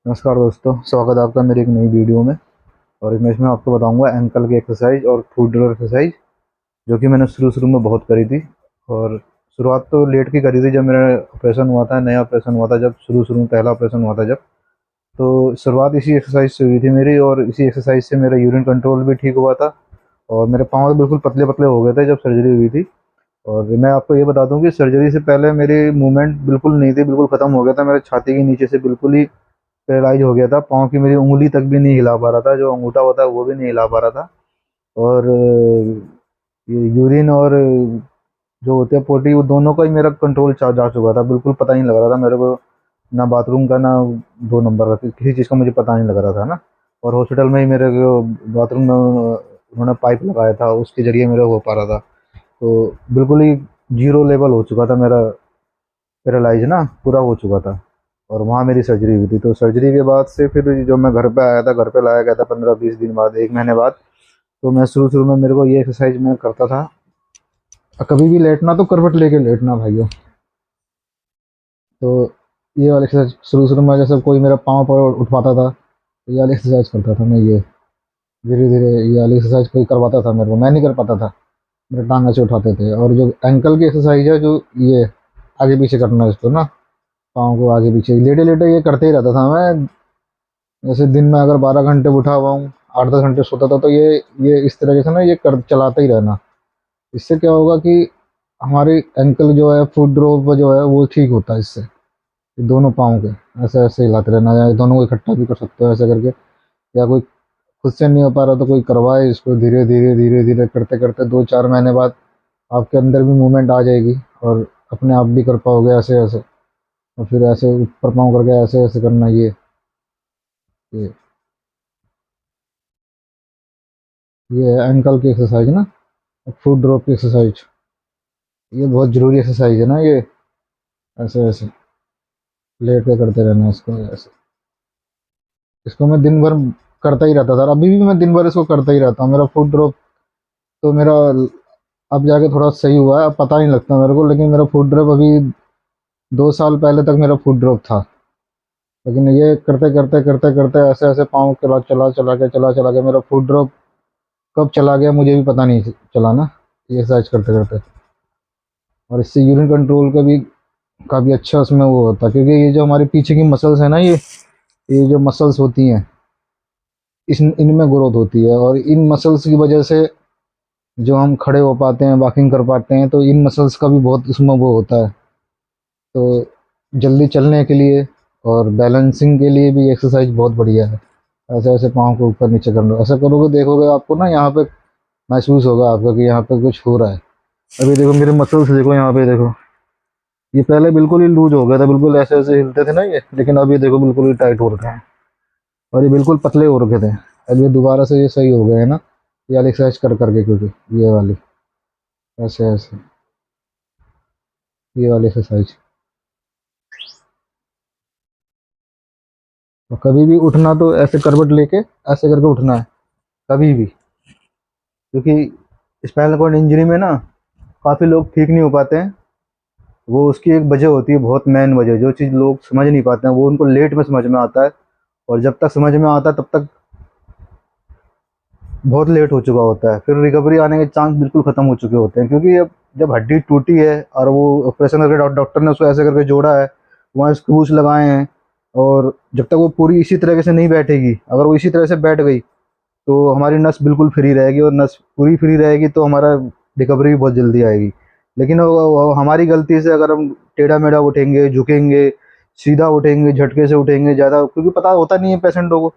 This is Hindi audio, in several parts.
नमस्कार दोस्तों, स्वागत है आपका मेरी एक नई वीडियो में। और इसमें आपको बताऊंगा एंकल की एक्सरसाइज और फुट रोल एक्सरसाइज, जो कि मैंने शुरू शुरू में बहुत करी थी। और शुरुआत तो लेट की करी थी, जब मेरा ऑपरेशन हुआ था, नया ऑपरेशन हुआ था, जब शुरू शुरू में पहला ऑपरेशन हुआ था जब। तो शुरुआत इसी एक्सरसाइज से हुई थी मेरी, और इसी एक्सरसाइज से मेरा यूरिन कंट्रोल भी ठीक हुआ था। और मेरे पाँव बिल्कुल पतले पतले हो गए थे जब सर्जरी हुई थी। और मैं आपको ये बता दूं कि सर्जरी से पहले मेरी मूवमेंट बिल्कुल नहीं थी, बिल्कुल ख़त्म हो गया था। मेरे छाती के नीचे से बिल्कुल ही पैरालाइज हो गया था, पाँव की मेरी उंगली तक भी नहीं हिला पा रहा था, जो अंगूठा होता है वो भी नहीं हिला पा रहा था। और ये यूरिन और जो होते हैं पोटी, वो दोनों का ही मेरा कंट्रोल जा चुका था, बिल्कुल पता ही नहीं लग रहा था मेरे को, ना बाथरूम का ना दो नंबर का, किसी चीज़ का मुझे पता नहीं लग रहा था ना। और हॉस्पिटल में ही मेरे को बाथरूम में उन्होंने पाइप लगाया था, उसके जरिए मेरा हो पा रहा था। तो बिल्कुल ही जीरो लेवल हो चुका था मेरा, पैरालाइज ना पूरा हो चुका था। और वहाँ मेरी सर्जरी हुई थी। तो सर्जरी के बाद से फिर जो मैं घर पे आया था, घर पे लाया गया था 15-20 दिन बाद, एक महीने बाद। तो मैं शुरू शुरू में मेरे को ये एक्सरसाइज मैं करता था। कभी भी लेटना तो करवट लेके लेटना भाइयों। तो ये वाली एक्सरसाइज शुरू शुरू में, जैसे कोई मेरा पाँव पर उठवाता था तो ये वाली एक्सरसाइज करता था मैं। ये धीरे धीरे ये वाली एक्सरसाइज कोई करवाता था मेरे को, मैं नहीं कर पाता था, मेरे टांग ऐसे उठाते थे। और जो एंकल की एक्सरसाइज है, जो ये आगे पीछे करना है इसको ना, पाँव को आगे पीछे लेटे लेटे ये करते ही रहता था मैं। जैसे दिन में अगर 12 घंटे उठा हुआ हूँ, 8-10 घंटे सोता था, तो ये इस तरीके से ना ये कर चलाता ही रहना। इससे क्या होगा कि हमारी एंकल जो है, फुट ड्रॉप जो है वो ठीक होता है इससे। ये दोनों पाँव के ऐसे ऐसे हिलाते रहना, या दोनों को इकट्ठा भी कर सकते हो ऐसे करके। या कोई खुद से नहीं हो पा रहा तो कोई करवाए इसको, धीरे धीरे धीरे धीरे करते करते 2-4 महीने बाद आपके अंदर भी मूवमेंट आ जाएगी, और अपने आप भी कर पाओगे ऐसे ऐसे। और फिर ऐसे ऊपर पाँव करके ऐसे ऐसे करना। ये ये है एंकल की एक्सरसाइज ना, फुट ड्रॉप की एक्सरसाइज। ये बहुत जरूरी एक्सरसाइज है ना ये। ऐसे ऐसे लेट के करते रहना इसको ऐसे। इसको मैं दिन भर करता ही रहता था, अभी भी मैं दिन भर इसको करता ही रहता हूँ। मेरा फुट ड्रॉप तो मेरा अब जाके थोड़ा सही हुआ है, अब पता नहीं लगता मेरे को, लेकिन मेरा फुट ड्रॉप अभी 2 साल पहले तक मेरा फुट ड्रॉप था। लेकिन ये करते करते करते करते ऐसे ऐसे पाँव चला चला चला चला के मेरा फुट ड्रॉप कब चला गया मुझे भी पता नहीं चला ना, ये एक्सरसाइज करते करते। और इससे यूरिन कंट्रोल का भी काफ़ी अच्छा उसमें वो होता है, क्योंकि ये जो हमारे पीछे की मसल्स है ना, ये जो मसल्स होती हैं, इस इनमें ग्रोथ होती है। और इन मसल्स की वजह से जो हम खड़े हो पाते हैं, वॉकिंग कर पाते हैं, तो इन मसल्स का भी बहुत इसमें वो होता है। तो जल्दी चलने के लिए और बैलेंसिंग के लिए भी एक्सरसाइज बहुत बढ़िया है। ऐसे ऐसे पाँव को ऊपर नीचे कर लो, ऐसा करोगे देखोगे आपको ना, यहाँ पे महसूस होगा आपको कि यहाँ पे कुछ हो रहा है। अभी देखो मेरे मसल्स देखो, यहाँ पे देखो, ये पहले बिल्कुल ही लूज हो गया था, बिल्कुल ऐसे ऐसे हिलते थे ना ये, लेकिन अब ये देखो बिल्कुल ही टाइट हो रखे हैं। और ये बिल्कुल पतले हो रखे थे, अब ये दोबारा से ये सही हो गए हैं ना, ये वाली एक्सरसाइज कर करके, क्योंकि ये वाली ऐसे ऐसे, ये वाली एक्सरसाइज। तो कभी भी उठना तो ऐसे करवट लेके ऐसे करके उठना है, कभी भी। क्योंकि स्पाइनल कॉर्ड इंजरी में ना काफ़ी लोग ठीक नहीं हो पाते हैं। वो उसकी एक वजह होती है, बहुत मेन वजह, जो चीज़ लोग समझ नहीं पाते हैं, वो उनको लेट में समझ में आता है। और जब तक समझ में आता है तब तक बहुत लेट हो चुका होता है, फिर रिकवरी आने के चांस बिल्कुल ख़त्म हो चुके होते हैं। क्योंकि अब जब हड्डी टूटी है और वो ऑपरेशन करके डॉक्टर ने उसको ऐसे करके जोड़ा है, वहाँ स्क्रूज लगाए हैं, और जब तक वो पूरी इसी तरीके से नहीं बैठेगी, अगर वो इसी तरह से बैठ गई तो हमारी नस बिल्कुल फ्री रहेगी, और नस पूरी फ्री रहेगी तो हमारा रिकवरी भी बहुत जल्दी आएगी। लेकिन वो हमारी गलती से अगर हम टेढ़ा मेढ़ा उठेंगे, झुकेंगे, सीधा उठेंगे, झटके से उठेंगे ज़्यादा, क्योंकि पता होता नहीं है पेशेंटों को।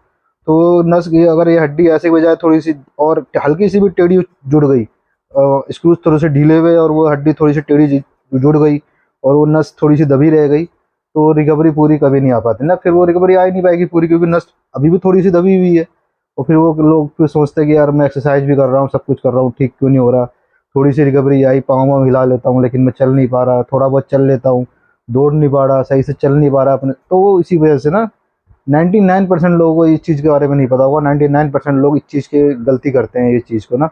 तो नस की अगर ये हड्डी ऐसे की बजाय थोड़ी सी और हल्की सी भी टेढ़ी जुड़ गई, स्क्रूज थोड़े से ढीले हुए और वो हड्डी थोड़ी सी टेढ़ी जुड़ गई, और वो नस थोड़ी सी दबी रह गई, तो रिकवरी पूरी कभी नहीं आ पाती ना, फिर वो रिकवरी आ ही नहीं पाएगी पूरी, क्योंकि नस अभी भी थोड़ी सी दबी हुई है। और फिर वो लोग फिर सोचते हैं कि यार मैं एक्सरसाइज भी कर रहा हूँ, सब कुछ कर रहा हूँ, ठीक क्यों नहीं हो रहा। थोड़ी सी रिकवरी आई, पाँव वाँव हिला लेता हूँ, लेकिन मैं चल नहीं पा रहा, थोड़ा बहुत चल लेता हूँ, दौड़ नहीं पा रहा, सही से चल नहीं पा रहा अपने, तो वो इसी वजह से ना 99% लोगों को इस चीज़ के बारे में नहीं पता होगा। 99% लोग इस चीज़ के गलती करते हैं, इस चीज़ को ना।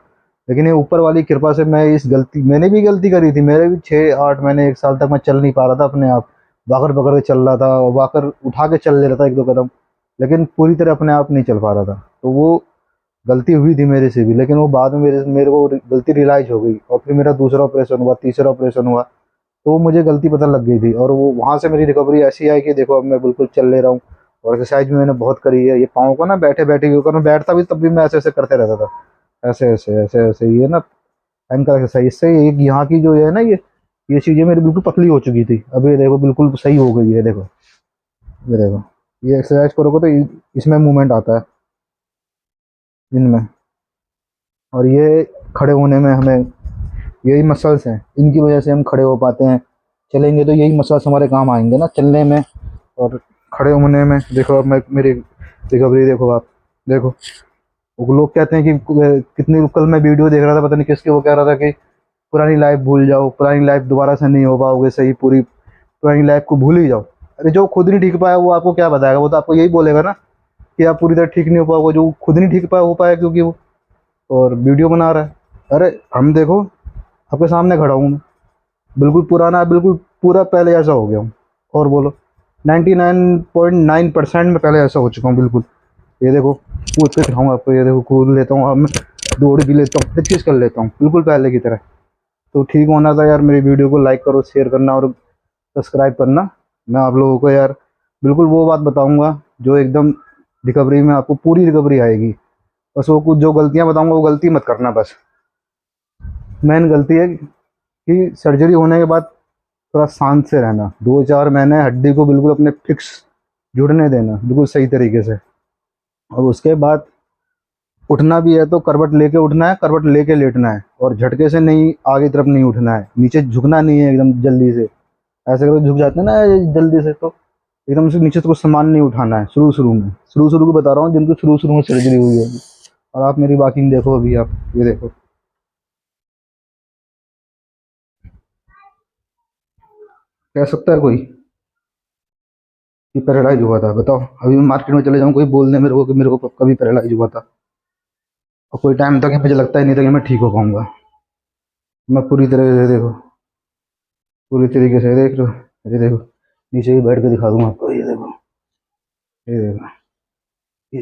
लेकिन ये ऊपर वाली कृपा से मैं इस गलती, मैंने भी गलती करी थी, मेरे भी 6-8 महीने 1 साल तक मैं चल नहीं पा रहा था अपने आप, वाकर पकड़ के चल रहा था, वाकर उठा के चल ले रहा था 1-2 कदम, लेकिन पूरी तरह अपने आप नहीं चल पा रहा था। तो वो गलती हुई थी मेरे से भी, लेकिन वो बाद में मेरे मेरे को गलती रियलाइज़ हो गई, और फिर मेरा दूसरा ऑपरेशन हुआ, तीसरा ऑपरेशन हुआ, तो मुझे गलती पता लग गई थी, और वो वहाँ से मेरी रिकवरी ऐसी आई कि देखो अब मैं बिल्कुल चल ले रहा हूँ। और एक्सरसाइज भी मैंने बहुत करी है, ये पाँव को ना बैठे-बैठे यूँ मैं बैठता भी तब भी मैं ऐसे-ऐसे करते रहता था। ऐसे-ऐसे, ऐसे-ऐसे ये ना एंकल एक्सरसाइज से एक यहाँ की जो है ना ये चीज़ें मेरी बिल्कुल पतली हो चुकी थी। अब ये देखो बिल्कुल सही हो गई है, देखो, ये देखो। ये एक्सरसाइज करोगे तो इसमें मूवमेंट आता है इनमें। और ये खड़े होने में हमें यही मसल्स हैं, इनकी वजह से हम खड़े हो पाते हैं। चलेंगे तो यही मसल्स हमारे काम आएँगे ना चलने में और खड़े होने में। देखो अब मैं मेरी रिकवरी देखो आप, देखो। वो लोग कहते हैं कि कितनी कल मैं वीडियो देख रहा था, पता नहीं किसकी, वो कह रहा था कि पुरानी लाइफ भूल जाओ, पुरानी लाइफ दोबारा से नहीं हो पाओगे सही, पूरी पुरानी लाइफ को भूल ही जाओ। अरे जो खुद नहीं ठीक पाया वो आपको क्या बताएगा, वो तो आपको यही बोलेगा ना कि आप पूरी तरह ठीक नहीं हो पाओगे, जो खुद नहीं ठीक पाया हो पाया क्योंकि वो और वीडियो बना रहा है। अरे हम देखो, आपके सामने खड़ा हूँ मैं, बिल्कुल पुराना, बिल्कुल पूरा पहले जैसा हो गया हूँ। और बोलो 99.9% में पहले ऐसा हो चुका हूँ बिल्कुल। ये देखो कूद के दिखाऊँ आपको, ये देखो कूद लेता हूँ, अब मैं दौड़ भी लेता हूँ, हर चीज़ कर लेता हूँ बिल्कुल पहले की तरह। तो ठीक होना था यार, मेरी वीडियो को लाइक करो, शेयर करना और सब्सक्राइब करना। मैं आप लोगों को यार बिल्कुल वो बात बताऊँगा जो एकदम रिकवरी में आपको पूरी रिकवरी आएगी। बस वो कुछ जो गलतियाँ बताऊँगा वो गलती मत करना बस। मेन गलती है कि सर्जरी होने के बाद थोड़ा शांत से रहना, 2-4 महीने हड्डी को बिल्कुल अपने फिक्स जुड़ने देना बिल्कुल सही तरीके से। और उसके बाद उठना भी है तो करवट लेके उठना है, करवट लेके लेटना है, और झटके से नहीं, आगे तरफ नहीं उठना है, नीचे झुकना नहीं है एकदम जल्दी से। ऐसे करके झुक जाते हैं ना जल्दी से, तो एकदम से नीचे से कुछ सामान नहीं उठाना है शुरू शुरू में। शुरू शुरू की बता रहा हूँ, जिनको शुरू शुरू में सर्जरी हुई होगी। और आप मेरी वॉकिंग देखो अभी, आप ये देखो, कह सकता है कोई कि पैरालाइज हुआ था? बताओ, अभी मैं मार्केट में चले जाऊँ, कोई बोल दे मेरे को कि मेरे को कभी पैरालाइज हुआ था, और कोई टाइम तक मुझे लगता ही नहीं था कि मैं ठीक हो पाऊंगा। मैं पूरी तरह से देखो, पूरी तरीके से देख लो, ये देखो, नीचे भी बैठ के दिखा दूंगा आपको, ये देखो, ये देखो, ये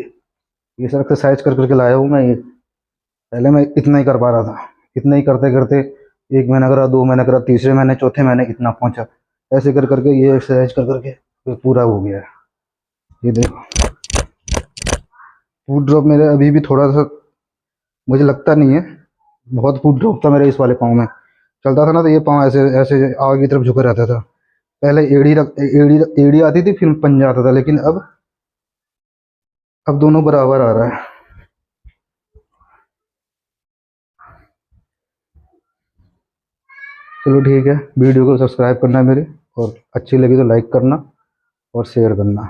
ये सब एक्सरसाइज कर करके लाया हूँ मैं ये। पहले मैं इतना ही कर पा रहा था, इतना ही करते करते 1 महीना करा, 2 महीने करा, तीसरे महीने चौथे महीने इतना पहुंचा। ऐसे कर करके ये एक्सरसाइज कर करके फिर पूरा हो गया है। ये देखो, फूड ड्रॉप मेरे अभी भी थोड़ा सा, मुझे लगता नहीं है, बहुत फूड ड्रॉप था मेरे इस वाले पाँव में। चलता था ना तो ये पाँव ऐसे ऐसे आगे की तरफ झुका रहता था। पहले एड़ी आती थी, फिर पंजा आता था, लेकिन अब दोनों बराबर आ रहा है। चलो ठीक है, वीडियो को सब्सक्राइब करना मेरे, और अच्छी लगी तो लाइक करना और शेयर करना।